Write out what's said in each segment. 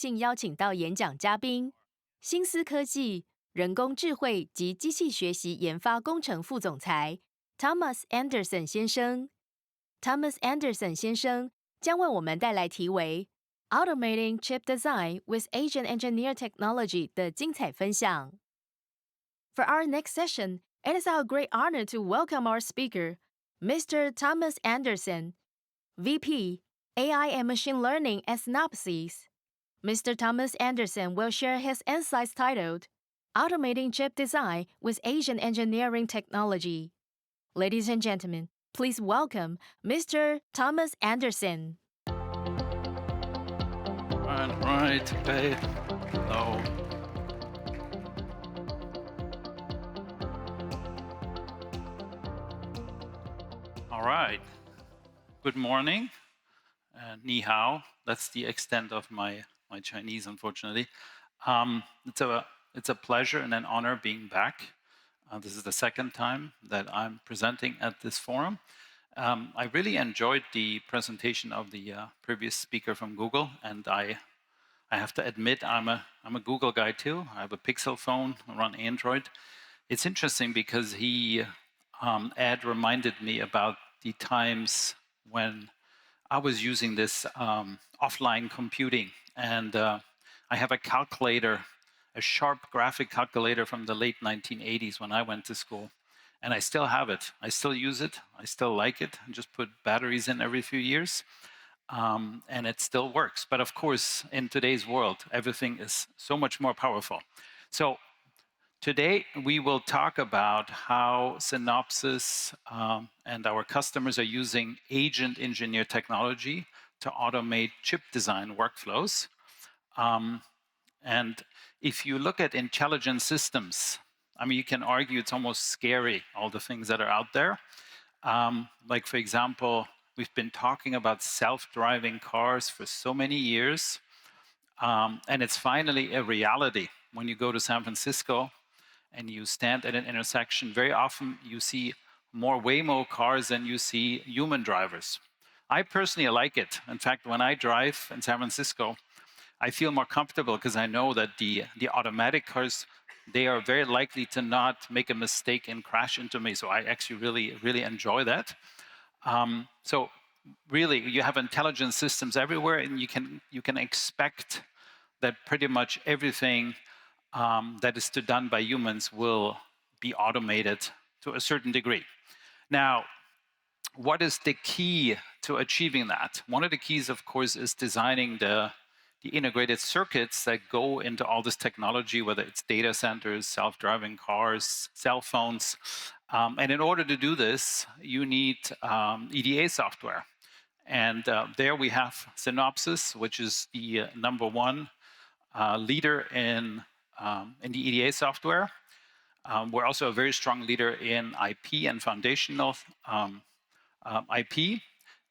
竟邀请到演讲嘉宾，新思科技、人工智慧及机器学习研发工程副总裁 Thomas Anderson 先生。Thomas Anderson 先生将为我们带来题为 "Automating Chip Design with AgentEngineer Technology" 的精彩分享。For our next session, it is our great honor to welcome our speaker, Mr. Thomas Anderson, VP, AI and Machine Learning at Synopsys. Mr. Thomas Anderson will share his insights titled Automating Chip Design with Agent Engineering Technology. Ladies and gentlemen, please welcome Mr. Thomas Anderson. Right, okay. Hello. All right. Good morning. Ni hao. That's the extent of my Chinese, unfortunately. It's a pleasure and an honor being back. This is the second time that I'm presenting at this forum. I really enjoyed the presentation of the previous speaker from Google, and I have to admit I'm a Google guy too. I have a Pixel phone, I run Android. It's interesting because Ed reminded me about the times when I was using this offline computing, and I have a calculator, a sharp graphic calculator from the late 1980s when I went to school, and I still have it. I still use it. I still like it. I just put batteries in every few years, and it still works. But of course, in today's world, everything is so much more powerful. So today, we will talk about how Synopsys and our customers are using agent engineer technology to automate chip design workflows. And if you look at intelligent systems, I mean, you can argue it's almost scary, all the things that are out there. Like, for example, we've been talking about self-driving cars for so many years, and it's finally a reality. When you go to San Francisco and you stand at an intersection, very often you see more Waymo cars than you see human drivers. I personally like it. In fact, when I drive in San Francisco, I feel more comfortable because I know that the automatic cars, they are very likely to not make a mistake and crash into me. So I actually really enjoy that. So really, you have intelligent systems everywhere, and you can expect that pretty much everything that is done by humans will be automated to a certain degree. Now, what is the key to achieving that? One of the keys, of course, is designing the integrated circuits that go into all this technology, whether it's data centers, self-driving cars, cell phones. And in order to do this, you need EDA software. And there we have Synopsys, which is the number one leader in the EDA software. We're also a very strong leader in IP and foundational IP.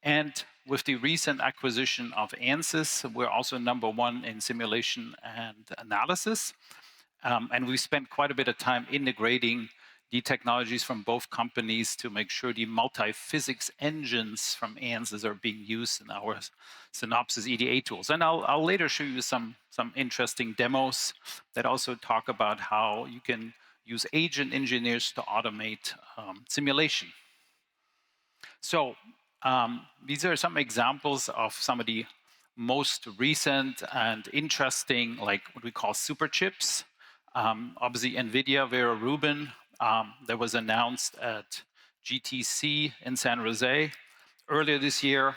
And with the recent acquisition of Ansys, we're also number one in simulation and analysis. And we spent quite a bit of time integrating the technologies from both companies to make sure the multi-physics engines from Ansys are being used in our Synopsys EDA tools. And I'll later show you some interesting demos that also talk about how you can use agent engineers to automate simulation. So these are some examples of some of the most recent and interesting, like what we call super chips. Obviously, NVIDIA Vera Rubin, that was announced at GTC in San Jose earlier this year.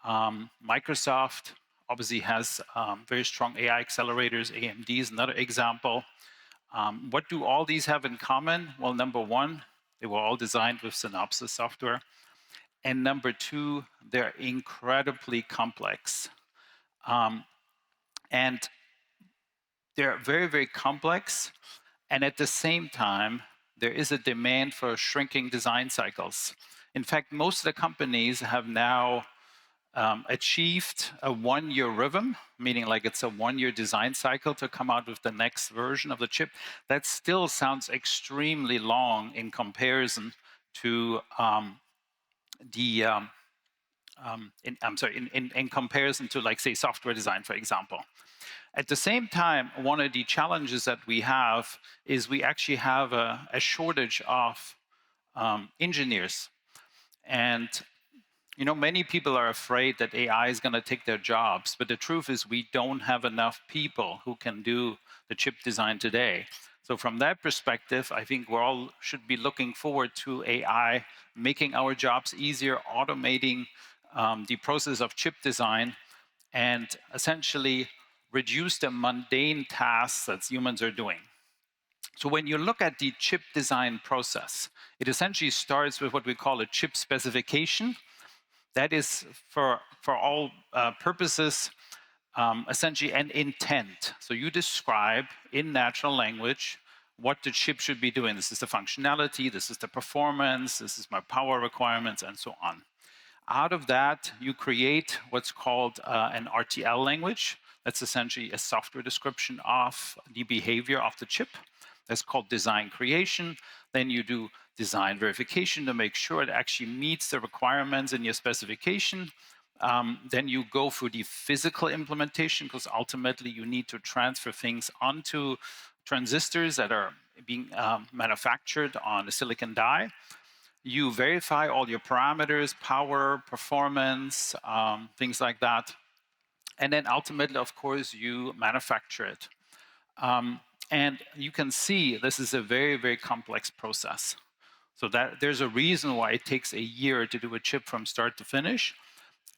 Microsoft obviously has very strong AI accelerators. AMD is another example. What do all these have in common? Well, number one, they were all designed with Synopsys software. And number two, they're incredibly complex. And they're very complex. And at the same time, there is a demand for shrinking design cycles. In fact, most of the companies have now achieved a 1-year rhythm, meaning like it's a 1-year design cycle to come out with the next version of the chip. That still sounds extremely long in comparison to in comparison to, like, say, software design, for example. At the same time, one of the challenges that we have is we actually have a shortage of engineers. And many people are afraid that AI is going to take their jobs, but the truth is we don't have enough people who can do the chip design today. So from that perspective, I think we all should be looking forward to AI making our jobs easier, automating the process of chip design, and essentially reduce the mundane tasks that humans are doing. So when you look at the chip design process, it essentially starts with what we call a chip specification. That is, for all purposes, essentially an intent. So you describe in natural language what the chip should be doing. This is the functionality, this is the performance, this is my power requirements, and so on. Out of that, you create what's called an RTL language. That's essentially a software description of the behavior of the chip. That's called design creation. Then you do design verification to make sure it actually meets the requirements in your specification. Then you go for the physical implementation, because ultimately you need to transfer things onto transistors that are being manufactured on a silicon die. You verify all your parameters, power, performance, things like that. And then ultimately, of course, you manufacture it. And you can see this is a very, very complex process. So that there's a reason why it takes a year to do a chip from start to finish.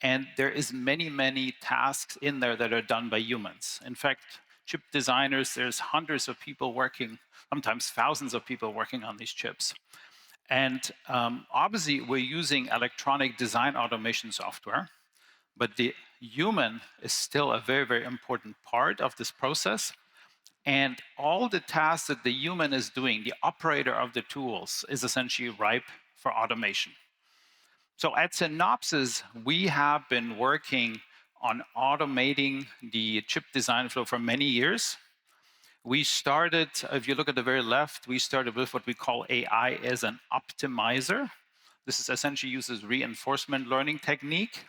And there is many, many tasks in there that are done by humans. In fact, chip designers, there's hundreds of people working, sometimes thousands of people working on these chips. And obviously, we're using electronic design automation software, but the human is still a very, very important part of this process. And all the tasks that the human is doing, the operator of the tools, is essentially ripe for automation. So at Synopsys, we have been working on automating the chip design flow for many years. We started, if you look at the very left, we started with what we call AI as an optimizer. This is essentially uses reinforcement learning technique.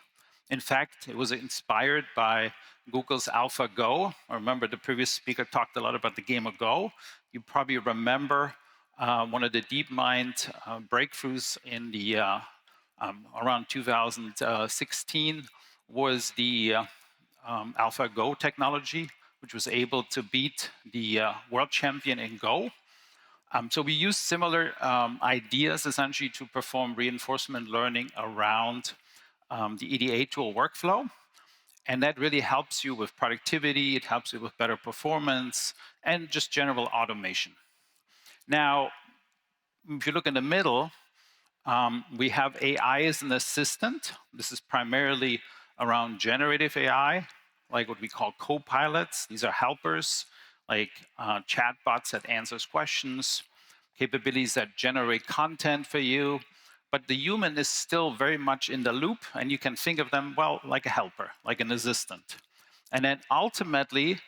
In fact, it was inspired by Google's AlphaGo. I remember the previous speaker talked a lot about the game of Go. You probably remember one of the DeepMind breakthroughs in the around 2016 was the AlphaGo technology, which was able to beat the world champion in Go. So we use similar ideas essentially to perform reinforcement learning around the EDA tool workflow. And that really helps you with productivity, it helps you with better performance, and just general automation. Now, if you look in the middle, we have AI as an assistant. This is primarily around generative AI, like what we call co-pilots. These are helpers, like chatbots that answers questions, capabilities that generate content for you. But the human is still very much in the loop, and you can think of them, well, like a helper, like an assistant. And then ultimately,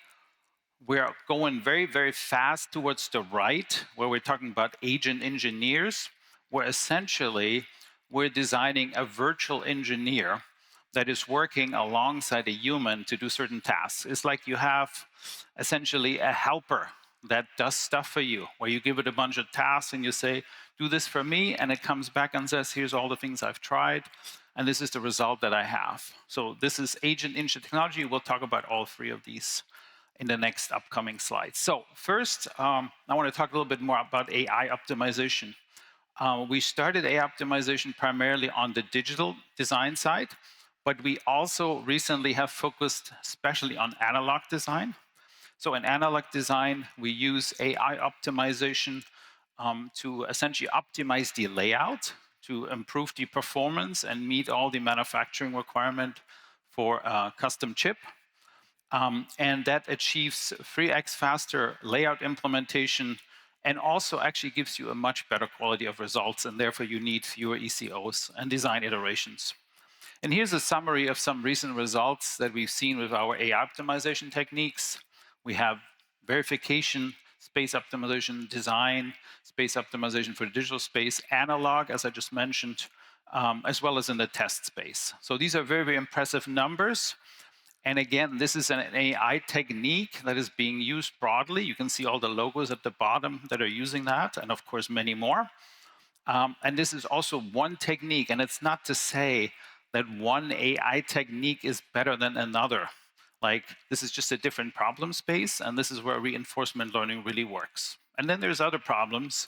we're going very, very fast towards the right, where we're talking about agent engineers, where essentially we're designing a virtual engineer that is working alongside a human to do certain tasks. It's like you have essentially a helper that does stuff for you, where you give it a bunch of tasks and you say, do this for me, and it comes back and says, here's all the things I've tried, and this is the result that I have. So this is agent engineering technology. We'll talk about all three of these in the next upcoming slides. So first, I want to talk a little bit more about AI optimization. We started AI optimization primarily on the digital design side, but we also recently have focused especially on analog design. So in analog design, we use AI optimization to essentially optimize the layout, to improve the performance and meet all the manufacturing requirement for a custom chip. And that achieves 3x faster layout implementation and also actually gives you a much better quality of results, and therefore you need fewer ECOs and design iterations. And here's a summary of some recent results that we've seen with our AI optimization techniques. We have verification, space optimization, design, space optimization for digital space, analog, as I just mentioned, as well as in the test space. So these are very, very impressive numbers. And again, this is an AI technique that is being used broadly. You can see all the logos at the bottom that are using that, and of course, many more. And this is also one technique, and it's not to say that one AI technique is better than another. Like, this is just a different problem space, and this is where reinforcement learning really works. And then there's other problems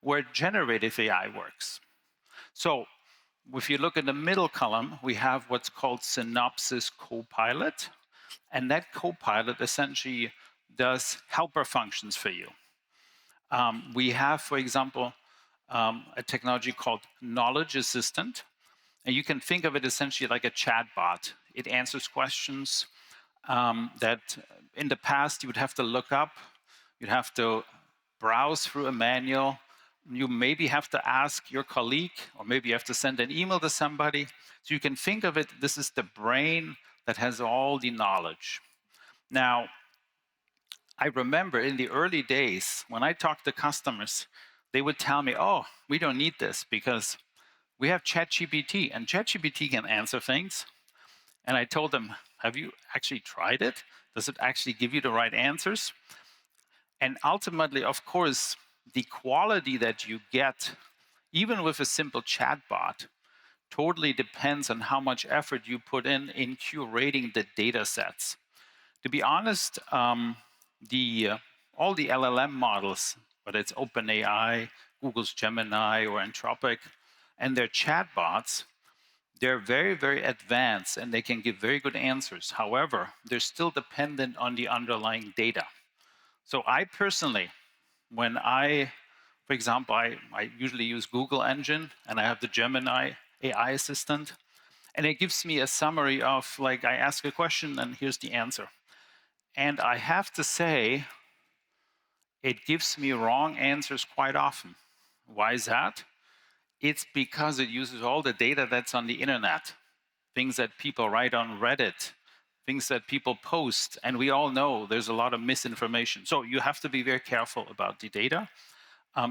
where generative AI works. So if you look in the middle column, we have what's called Synopsys Copilot, and that Copilot essentially does helper functions for you. We have, for example, a technology called Knowledge Assistant, and you can think of it essentially like a chatbot. It answers questions that in the past you would have to look up, you'd have to browse through a manual, you maybe have to ask your colleague, or maybe you have to send an email to somebody. So you can think of it, this is the brain that has all the knowledge. Now, I remember in the early days when I talked to customers, they would tell me, oh, we don't need this because we have ChatGPT and ChatGPT can answer things. And I told them, have you actually tried it? Does it actually give you the right answers? And ultimately, of course, the quality that you get, even with a simple chatbot, totally depends on how much effort you put in curating the data sets. To be honest, the all the LLM models, whether it's OpenAI, Google's Gemini, or Anthropic, and their chatbots, they're very, very advanced and they can give very good answers. However, they're still dependent on the underlying data. So I personally, for example, I usually use Google Engine and I have the Gemini AI assistant, and it gives me a summary of, like, I ask a question and here's the answer. And I have to say, it gives me wrong answers quite often. Why is that? It's because it uses all the data that's on the internet, things that people write on Reddit, things that people post, and we all know there's a lot of misinformation. So you have to be very careful about the data.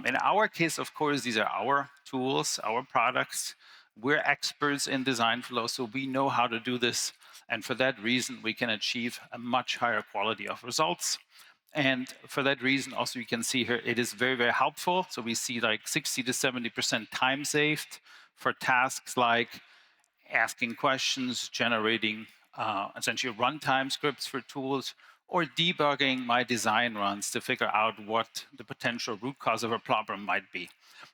In our case, of course, these are our tools, our products. We're experts in design flow, so we know how to do this. And for that reason, we can achieve a much higher quality of results. And for that reason, also, you can see here, it is very, very helpful. So we see like 60 to 70% time saved for tasks like asking questions, generating essentially runtime scripts for tools, or debugging my design runs to figure out what the potential root cause of a problem might be.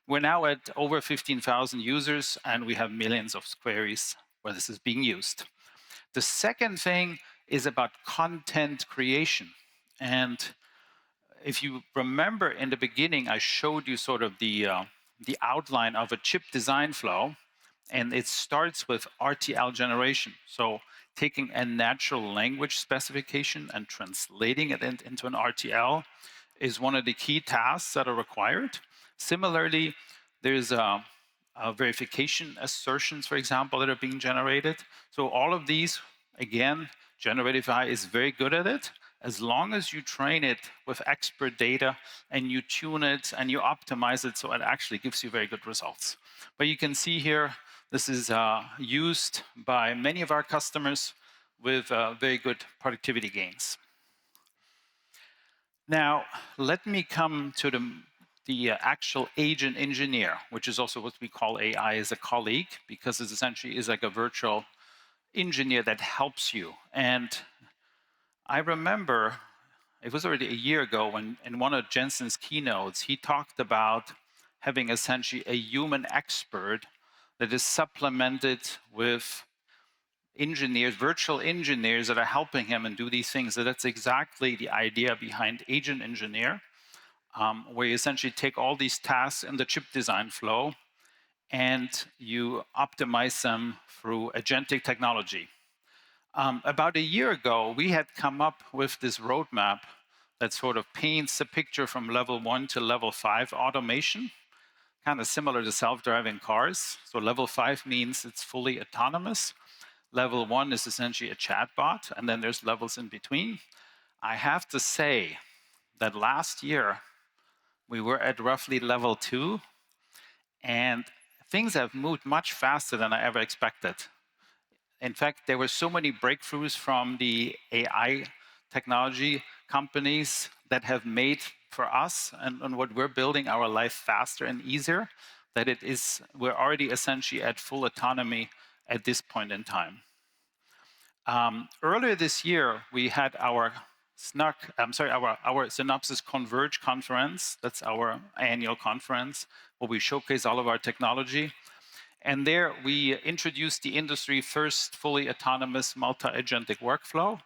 We're now at over 15,000 users, and we have millions of queries where this is being used. The second thing is about content creation. And if you remember in the beginning, I showed you sort of the outline of a chip design flow, and it starts with RTL generation. So taking a natural language specification and translating it into an RTL is one of the key tasks that are required. Similarly, there's verification assertions, for example, that are being generated. So all of these, again, generative AI is very good at it, as long as you train it with expert data and you tune it and you optimize it so it actually gives you very good results. But you can see here, this is used by many of our customers with very good productivity gains. Now, let me come to the actual agent engineer, which is also what we call AI as a colleague, because it essentially is like a virtual engineer that helps you. And I remember it was already a year ago when in one of Jensen's keynotes, he talked about having essentially a human expert that is supplemented with engineers, virtual engineers that are helping him and do these things. So that's exactly the idea behind Agent Engineer, where you essentially take all these tasks in the chip design flow and you optimize them through agentic technology. About a year ago, we had come up with this roadmap that sort of paints a picture from level 1 to level 5 automation, kind of similar to self-driving cars. So level 5 means it's fully autonomous. Level 1 is essentially a chatbot, and then there's levels in between. I have to say that last year, we were at roughly level 2, and things have moved much faster than I ever expected. In fact, there were so many breakthroughs from the AI technology companies that have made for us and what we're building our life faster and easier that we're already essentially at full autonomy at this point in time. Earlier this year, we had our our Synopsys Converge conference. That's our annual conference where we showcase all of our technology. And there we introduced the industry first fully autonomous multi-agentic workflow.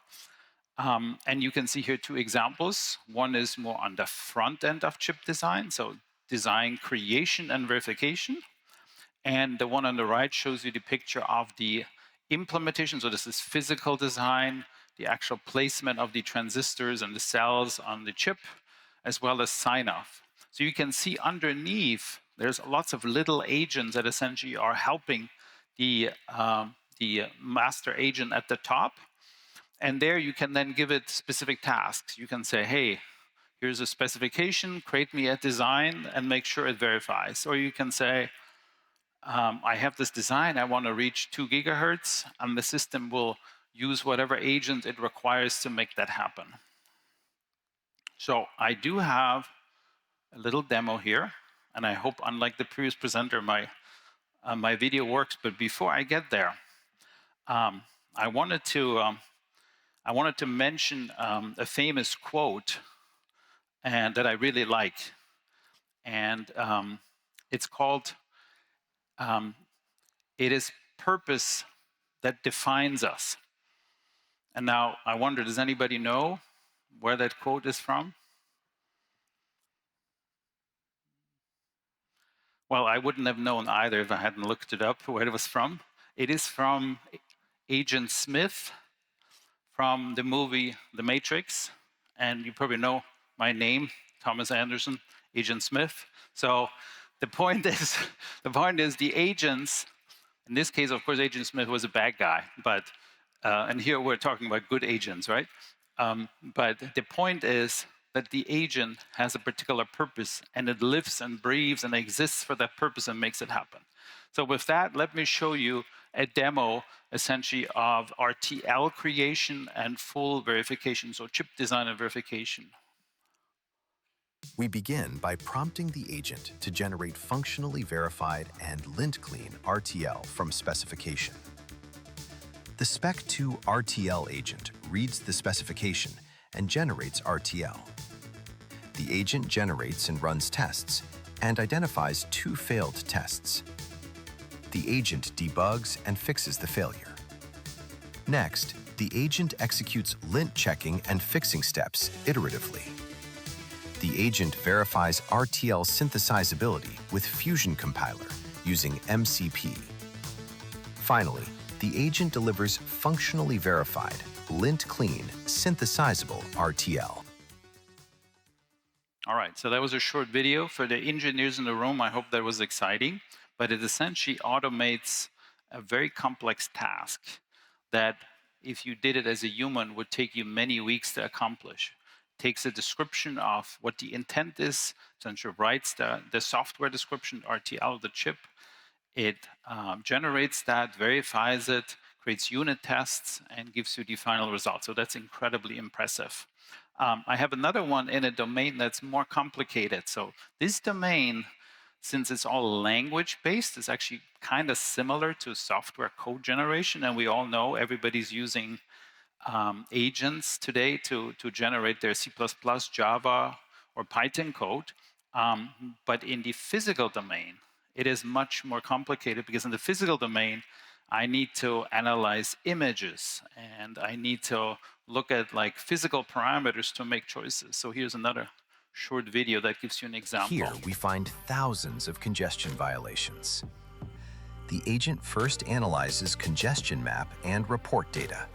And you can see here two examples. One is more on the front end of chip design, so design creation and verification. And the one on the right shows you the picture of the implementation. So this is physical design, the actual placement of the transistors and the cells on the chip, as well as sign-off. So you can see underneath, there's lots of little agents that essentially are helping the master agent at the top. And there you can then give it specific tasks. You can say, hey, here's a specification, create me a design, and make sure it verifies. Or you can say, I have this design, I want to reach 2 gigahertz, and the system will use whatever agent it requires to make that happen. So I do have a little demo here, and I hope, unlike the previous presenter, my video works. But before I get there, I wanted to mention a famous quote and that I really like, and it's called, "It is purpose that defines us." And now I wonder, does anybody know where that quote is from? Well, I wouldn't have known either if I hadn't looked it up where it was from. It is from Agent Smith from the movie The Matrix. And you probably know my name, Thomas Anderson, Agent Smith. So the point is, the agents, in this case, of course, Agent Smith was a bad guy, but and here we're talking about good agents, right? But the point is that the agent has a particular purpose and it lives and breathes and exists for that purpose and makes it happen. So with that, let me show you a demo essentially of RTL creation and full verification, so chip design and verification. We begin by prompting the agent to generate functionally verified and lint-clean RTL from specification. The Spec2 RTL agent reads the specification and generates RTL. The agent generates and runs tests and identifies 2 failed tests. The agent debugs and fixes the failure. Next, the agent executes lint checking and fixing steps iteratively. The agent verifies RTL synthesizability with Fusion Compiler using MCP. Finally, the agent delivers functionally verified, lint-clean, synthesizable RTL. All right, so that was a short video. For the engineers in the room, I hope that was exciting, but it essentially automates a very complex task that, if you did it as a human, would take you many weeks to accomplish. It takes a description of what the intent is, essentially writes the software description, RTL of the chip. It generates that, verifies it, creates unit tests, and gives you the final result. So that's incredibly impressive. I have another one in a domain that's more complicated. So this domain, since it's all language-based, is actually kind of similar to software code generation. And we all know everybody's using agents today to generate their C++, Java, or Python code. But in the physical domain, it is much more complicated, because in the physical domain, I need to analyze images and I need to look at like physical parameters to make choices. So here's another short video that gives you an example. Here we find thousands of congestion violations. The agent first analyzes congestion map and report data.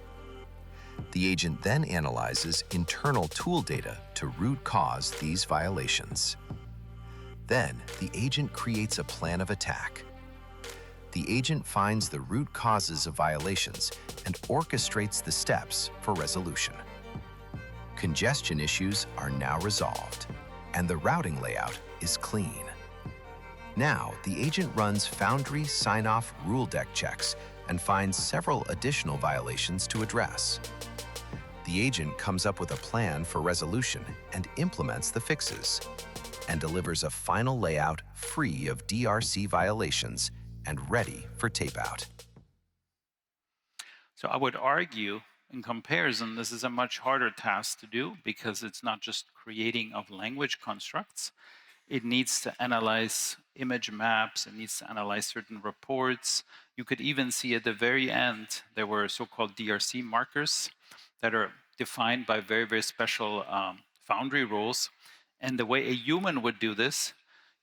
The agent then analyzes internal tool data to root cause these violations. Then the agent creates a plan of attack. The agent finds the root causes of violations and orchestrates the steps for resolution. Congestion issues are now resolved, and the routing layout is clean. Now, the agent runs Foundry sign-off rule deck checks and finds several additional violations to address. The agent comes up with a plan for resolution and implements the fixes, and delivers a final layout free of DRC violations and ready for tape-out. So I would argue, in comparison, this is a much harder task to do because it's not just creating of language constructs. It needs to analyze image maps, it needs to analyze certain reports. You could even see at the very end, there were so-called DRC markers that are defined by very, very special boundary rules. And the way a human would do this,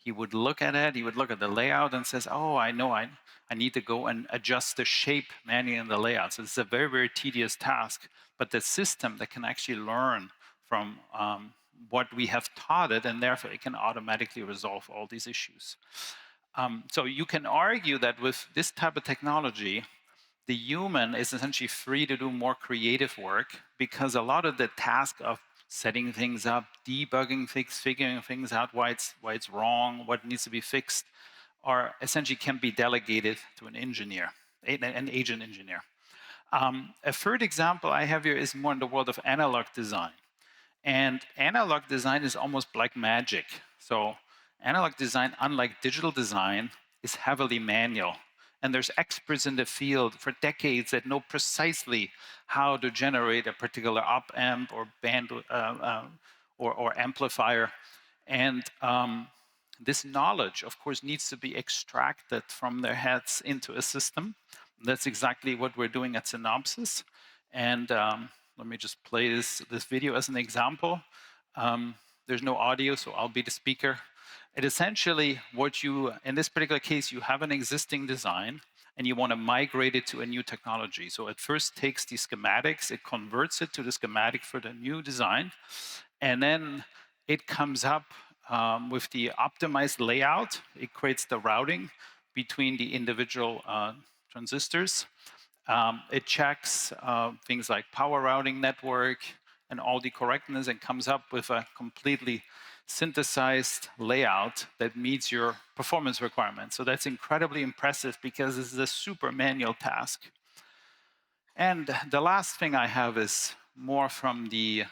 he would look at it, he would look at the layout and says, oh, I know I need to go and adjust the shape manually in the layout. So it's a very, very tedious task. But the system that can actually learn from what we have taught it, and therefore it can automatically resolve all these issues. So you can argue that with this type of technology, the human is essentially free to do more creative work because a lot of the task of setting things up, debugging things, figuring things out, why it's wrong, what needs to be fixed, are essentially can be delegated to an engineer, an agent engineer. A third example I have here is more in the world of analog design. And analog design is almost like magic. So analog design, unlike digital design, is heavily manual. And there's experts in the field for decades that know precisely how to generate a particular op amp or band or amplifier. And this knowledge, of course, needs to be extracted from their heads into a system. That's exactly what we're doing at Synopsys. And let me just play this video as an example. There's no audio, so I'll be the speaker. It essentially, what you, in this particular case, you have an existing design and you want to migrate it to a new technology. So it first takes the schematics, it converts it to the schematic for the new design, and then it comes up with the optimized layout. It creates the routing between the individual transistors. It checks things like power routing network and all the correctness and comes up with a completely synthesized layout that meets your performance requirements. So that's incredibly impressive because this is a super manual task. And the last thing I have is more from the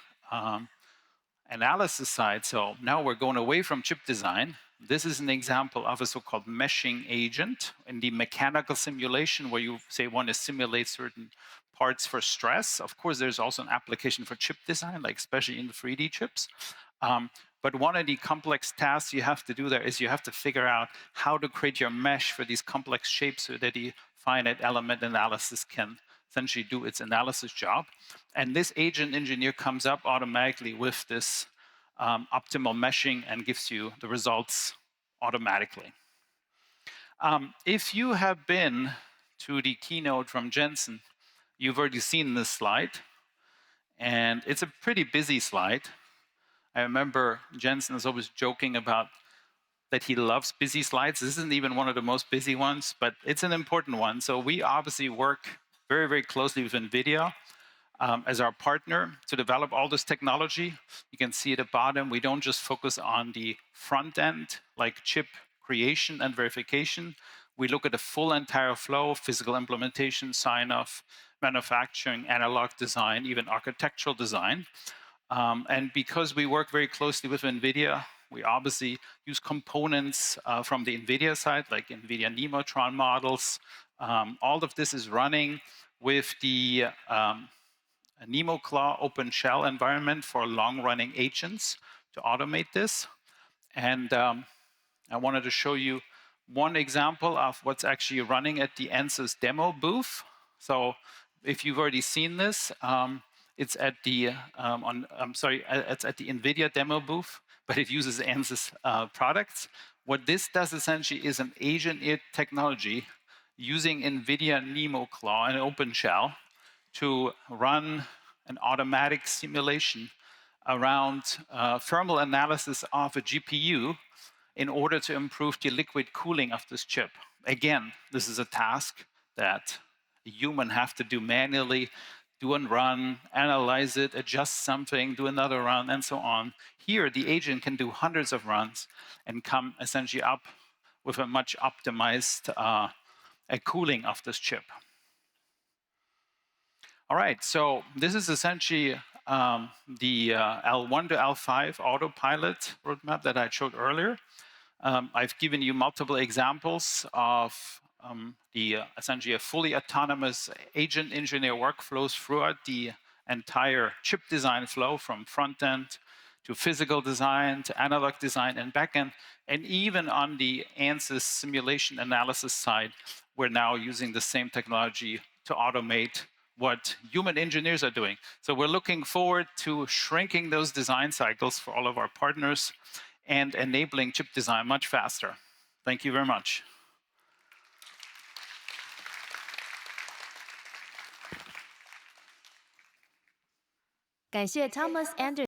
analysis side. So now we're going away from chip design. This is an example of a so-called meshing agent in the mechanical simulation where you say want to simulate certain parts for stress. Of course, there's also an application for chip design, like especially in the 3D chips. But one of the complex tasks you have to do there is you have to figure out how to create your mesh for these complex shapes so that the finite element analysis can essentially do its analysis job. And this agent engineer comes up automatically with this optimal meshing and gives you the results automatically. If you have been to the keynote from Jensen, you've already seen this slide. And it's a pretty busy slide. I remember Jensen is always joking about that he loves busy slides. This isn't even one of the most busy ones, but it's an important one. So we obviously work very, very closely with NVIDIA as our partner to develop all this technology. You can see at the bottom, we don't just focus on the front end, like chip creation and verification. We look at the full entire flow, physical implementation, sign-off, manufacturing, analog design, even architectural design. And because we work very closely with NVIDIA, we obviously use components from the NVIDIA side, like NVIDIA Nemotron models. All of this is running with the NemoClaw open shell environment for long-running agents to automate this. And I wanted to show you one example of what's actually running at the ANSYS demo booth. So if you've already seen this, it's at the it's at the NVIDIA demo booth, but it uses ANSYS products. What this does essentially is an agent technology using NVIDIA NemoClaw and OpenShell to run an automatic simulation around thermal analysis of a GPU in order to improve the liquid cooling of this chip. Again, this is a task that a human have to do manually, do and run, analyze it, adjust something, do another run, and so on. Here, the agent can do hundreds of runs and come essentially up with a much optimized cooling of this chip. All right, so this is essentially the L1 to L5 autopilot roadmap that I showed earlier. I've given you multiple examples of essentially a fully autonomous agent engineer workflows throughout the entire chip design flow, from front end to physical design to analog design and backend. And even on the ANSYS simulation analysis side, we're now using the same technology to automate what human engineers are doing. So we're looking forward to shrinking those design cycles for all of our partners and enabling chip design much faster. Thank you very much.感谢 Thomas Anderson